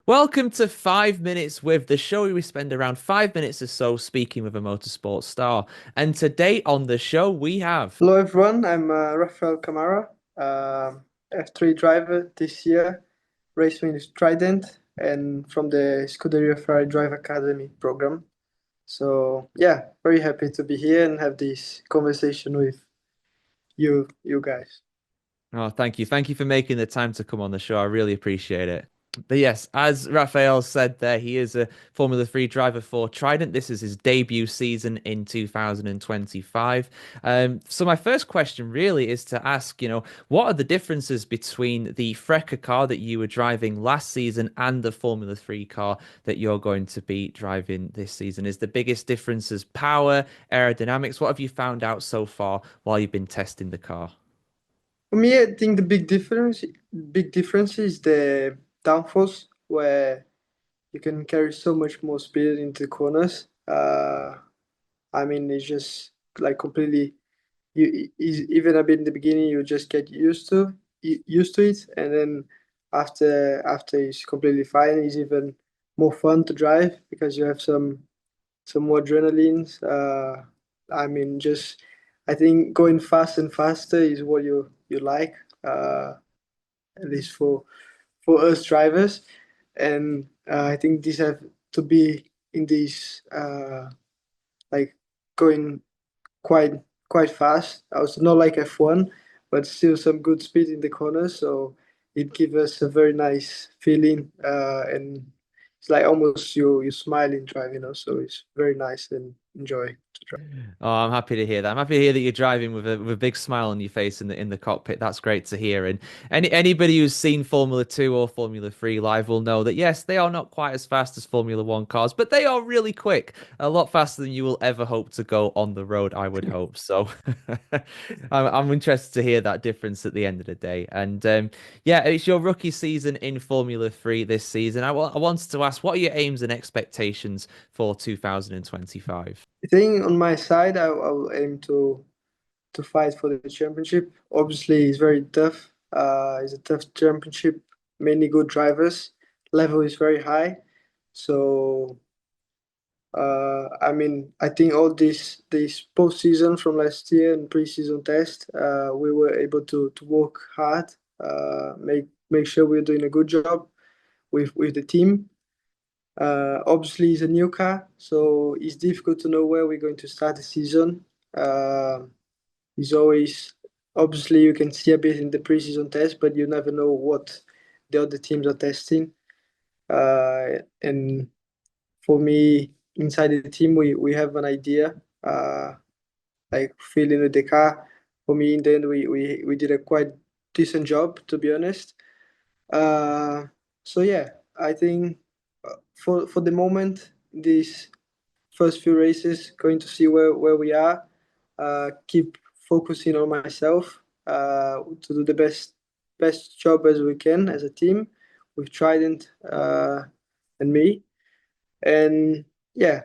Welcome to 5 Minutes with the show where we spend around 5 minutes or so speaking with a motorsport star. And today on the show we have. Hello everyone, I'm Rafael Camara, F3 driver this year, race win is Trident, and from the Scuderia Ferrari Drive Academy program. So yeah, very happy to be here and have this conversation with you guys. Oh, thank you. Thank you for making the time to come on the show. I really appreciate it. But yes, as Rafael said there, he is a Formula 3 driver for Trident. This is his debut season in 2025. So my first question really is to ask, what are the differences between the FRECA car that you were driving last season and the Formula 3 car that you're going to be driving this season? Is the biggest differences power, aerodynamics? What have you found out so far while you've been testing the car? For me, I think the big difference is the downforce, where you can carry so much more speed into the corners. I mean, it's just like completely even a bit in the beginning you just get used to it, and then after it's completely fine, it's even more fun to drive because you have some more adrenalines. I mean, just I think going fast and faster is what you like, at least for us drivers, and I think these have to be in these like going quite quite fast. I was not like F1, but still some good speed in the corners. So it gives us a very nice feeling, and it's like almost you smiling driving. So it's very nice and enjoy to drive. Oh, I'm happy to hear that. I'm happy to hear that you're driving with a big smile on your face in the cockpit. That's great to hear. And anybody who's seen Formula 2 or Formula 3 live will know that yes, they are not quite as fast as Formula 1 cars, but they are really quick. A lot faster than you will ever hope to go on the road, I would hope. So I'm interested to hear that difference at the end of the day. And yeah, it's your rookie season in Formula 3 this season. I wanted to ask, what are your aims and expectations for 2025? I think on my side, I will aim to fight for the championship. Obviously, it's very tough. It's a tough championship. Many good drivers. Level is very high. So I mean, I think all this postseason from last year and preseason test, we were able to work hard, make sure we're doing a good job with the team. Obviously, it's a new car, so it's difficult to know where we're going to start the season. Uh, it's always obviously you can see a bit in the preseason test, but you never know what the other teams are testing. And for me, inside the team, we have an idea, like filling with the car. For me, in the end, we did a quite decent job, to be honest. Uh, so yeah, I think for the moment, these first few races, going to see where we are. Keep focusing on myself, to do the best job as we can as a team with Trident, and me, and yeah,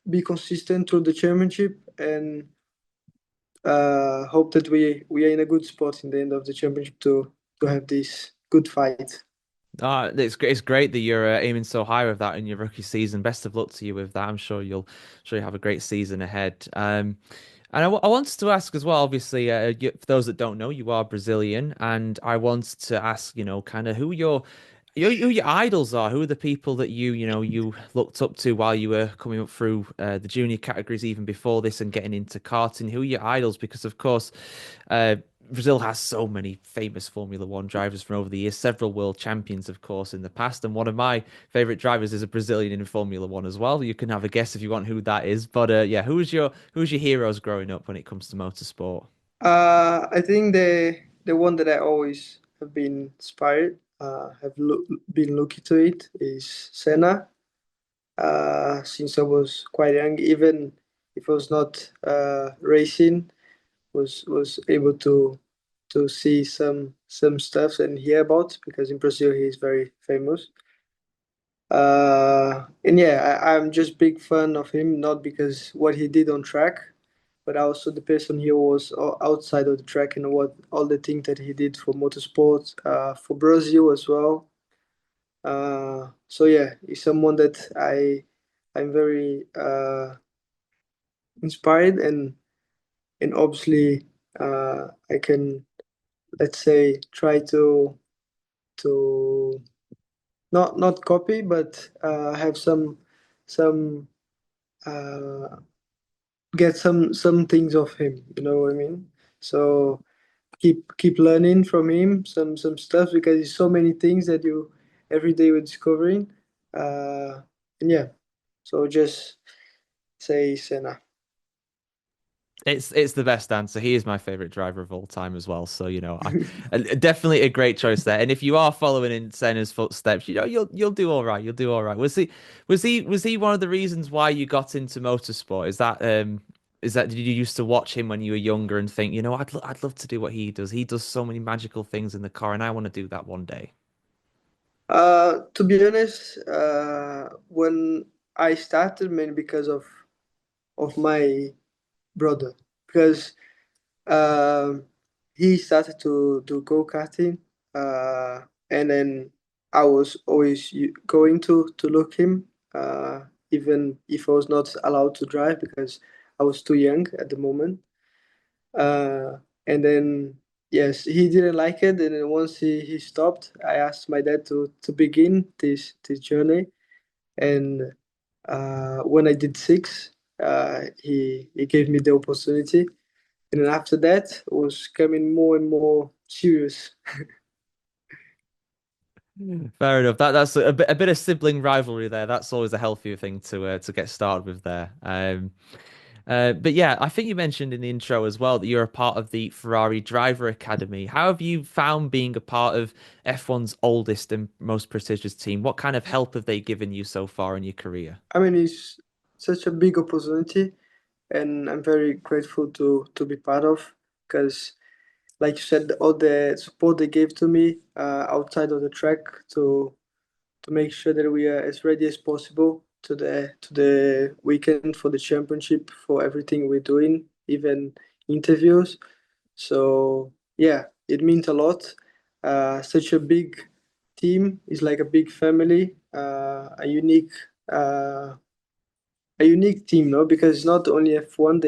be consistent through the championship, and hope that we are in a good spot in the end of the championship to have this good fight. It's great that you're aiming so high with that in your rookie season. Best of luck to you with that. I'm sure you have a great season ahead. And I wanted to ask as well. Obviously, for those that don't know, you are Brazilian, and I wanted to ask, kind of who your idols are. Who are the people that you looked up to while you were coming up through the junior categories, even before this, and getting into karting? Who are your idols? Because of course, uh, Brazil has so many famous Formula One drivers from over the years, several world champions, of course, in the past. And one of my favorite drivers is a Brazilian in Formula One as well. You can have a guess if you want who that is. But yeah, who's your heroes growing up when it comes to motorsport? I think the one that I always have been inspired, been looking to it, is Senna. Since I was quite young, even if I was not racing, was able to see some stuff and hear about, because in Brazil he is very famous. And yeah, I'm just big fan of him, not because what he did on track, but also the person he was outside of the track, and what all the things that he did for motorsport, for Brazil as well. So yeah, he's someone that I'm very inspired, and obviously I can, let's say, try to not copy, but have some uh, get some things of him. You know what I mean? So keep learning from him some stuff, because there's so many things that you every day we're discovering. And yeah, so just say Senna. It's the best answer. He is my favorite driver of all time as well. So definitely a great choice there. And if you are following in Senna's footsteps, you'll do all right. You'll do all right. Was he one of the reasons why you got into motorsport? Is that did you used to watch him when you were younger and think, I'd love to do what he does. He does so many magical things in the car, and I want to do that one day. To be honest, when I started, mainly because of my brother, because um, he started to do go-karting, and then I was always going to look him, even if I was not allowed to drive because I was too young at the moment. Uh, and then yes, he didn't like it, and then once he stopped, I asked my dad to begin this journey, and when I did six, he gave me the opportunity, and then after that, it was coming more and more serious. Fair enough. That's a bit of sibling rivalry there. That's always a healthier thing to get started with there. But yeah, I think you mentioned in the intro as well that you're a part of the Ferrari Driver Academy. How have you found being a part of F1's oldest and most prestigious team? What kind of help have they given you so far in your career? I mean, it's such a big opportunity, and I'm very grateful to be part of, because, like you said, all the support they gave to me outside of the track to make sure that we are as ready as possible to the weekend for the championship, for everything we're doing, even interviews. So yeah, it means a lot. Such a big team is like a big family, uh, a unique team, no? Because it's not only F1,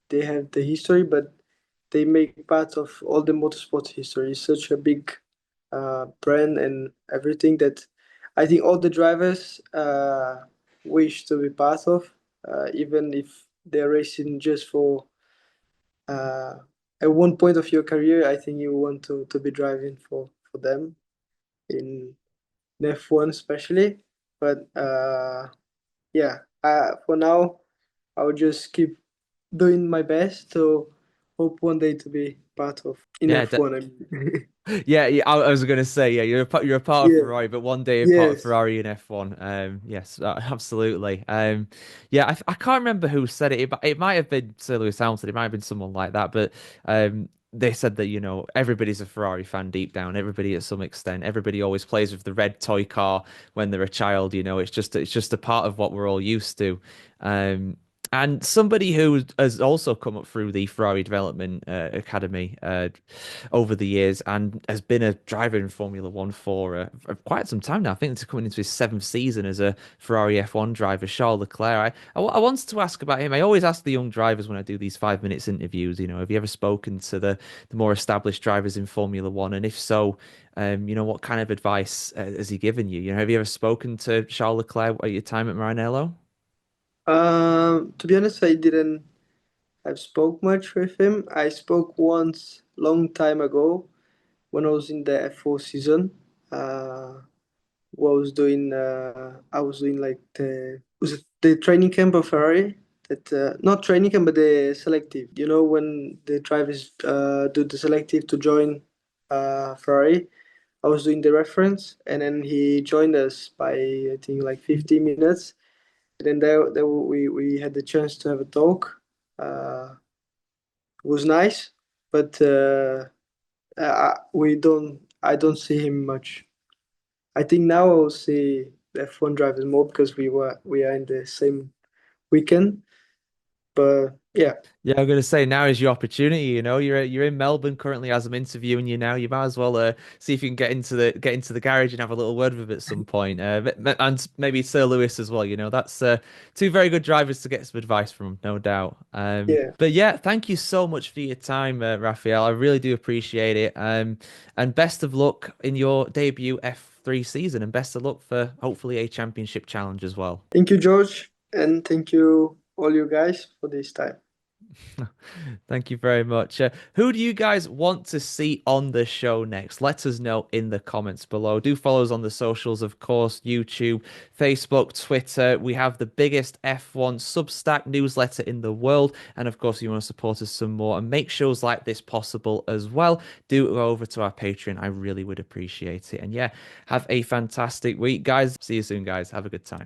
they have the history, but they make part of all the motorsport history. It's such a big brand and everything that I think all the drivers wish to be part of, even if they're racing just for uh, at one point of your career. I think you want to be driving for them in F1 especially. But yeah, for now, I'll just keep doing my best to hope one day to be part of in Yeah, F1. I mean. yeah, yeah. I was gonna say, yeah, you're a part of Yeah. Ferrari, but one day a part of Yes. Ferrari in F1. Yes, absolutely. Yeah, I can't remember who said it. It might have been Sir Lewis Hamilton. It might have been someone like that. But they said that everybody's a Ferrari fan deep down. Everybody at some extent. Everybody always plays with the red toy car when they're a child. It's just a part of what we're all used to. Um, and somebody who has also come up through the Ferrari Development Academy over the years and has been a driver in Formula One for quite some time now. I think it's coming into his seventh season as a Ferrari F1 driver, Charles Leclerc. I wanted to ask about him. I always ask the young drivers when I do these 5 minutes interviews, have you ever spoken to the more established drivers in Formula One? And if so, what kind of advice has he given you? Have you ever spoken to Charles Leclerc at your time at Maranello? To be honest, I didn't have spoke much with him. I spoke once long time ago when I was in the F4 season. I was doing like the training camp of Ferrari. That not training camp, but the selective. You know, when the drivers do the selective to join Ferrari. I was doing the reference, and then he joined us by, I think, like 15 minutes. And then there we had the chance to have a talk. It was nice, but I don't see him much. I think now I'll see the F1 drivers more, because we are in the same weekend. But yeah, Yeah, I'm gonna say now is your opportunity. You know, you're in Melbourne currently as I'm interviewing you now. You might as well see if you can get into the garage and have a little word with him at some point. And maybe Sir Lewis as well. You know, that's two very good drivers to get some advice from, no doubt. yeah. But yeah, thank you so much for your time, Rafael. I really do appreciate it. And best of luck in your debut F3 season, and best of luck for hopefully a championship challenge as well. Thank you, George, and thank you all you guys for this time. Thank you very much. Who do you guys want to see on the show next? Let us know in the comments below. Do follow us on the socials, of course, YouTube, Facebook, Twitter. We have the biggest F1 Substack newsletter in the world. And of course, if you want to support us some more and make shows like this possible as well, do go over to our Patreon. I really would appreciate it. And yeah, have a fantastic week, guys. See you soon, guys. Have a good time.